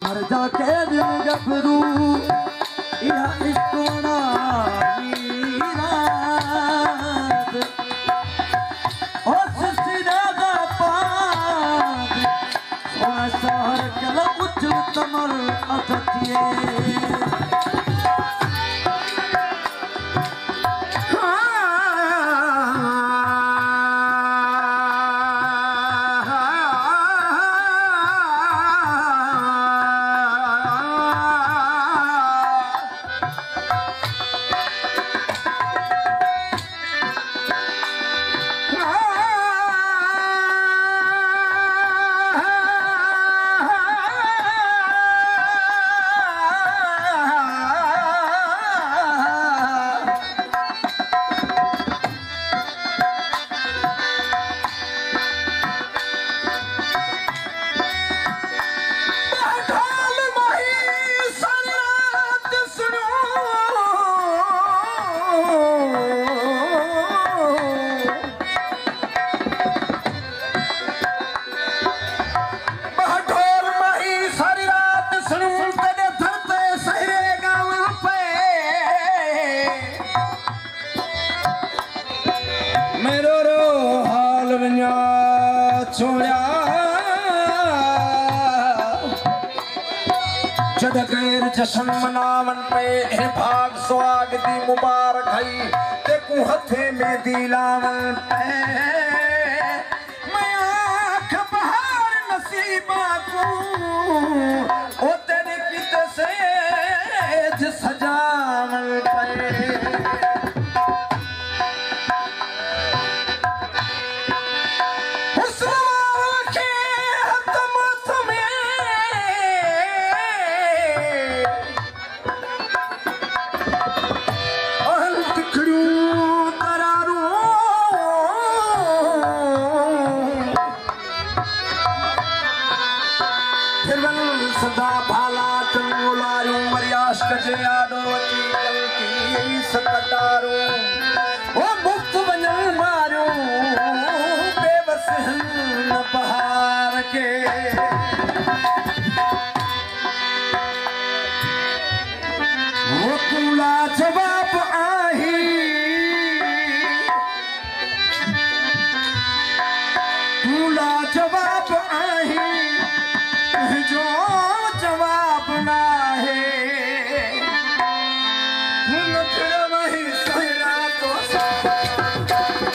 हर जाके दिल गबरू यह इश्कोना वीरात उस सिरे दा पाग सोना शहर कल उच्च कमर अथतिए जशन मनावन पे भाग सुहाग दी मुबारक हई तेकू हथे में दिलावन पे मैं आँख बहार नसीबा को ओ तेरे किते सेज सजावन पे सदा भाला चंगुलारू मरियाश कजे आडोती चलती सकटारू ओ मुक्त वजन मारू बेबस न बहार के वो कूला जवाब आही कूला जवाब आही जो जवाब ना है फिर वही सहरा तो जवाब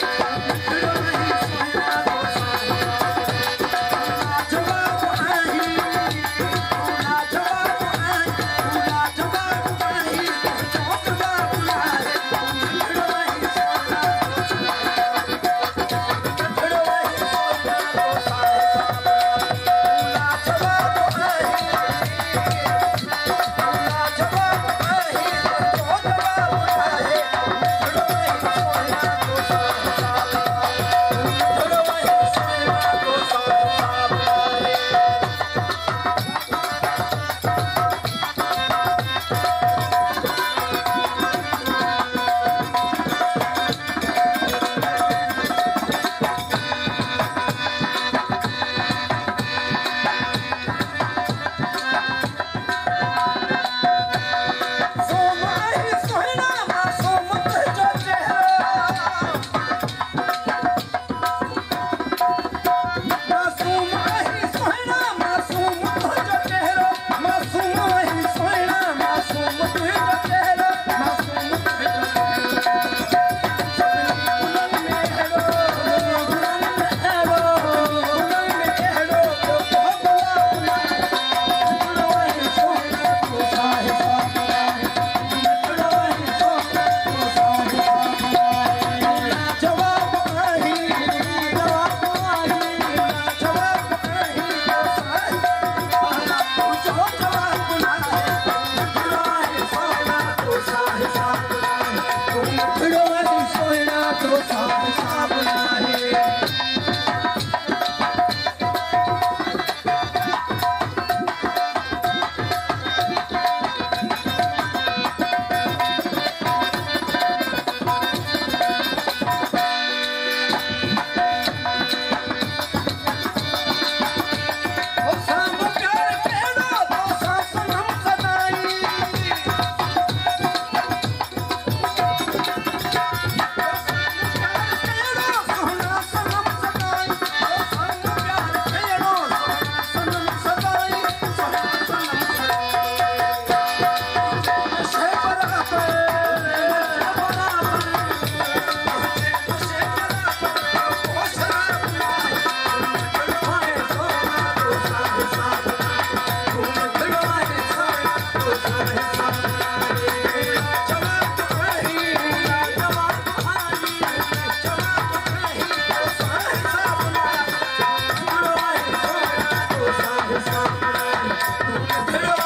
फिर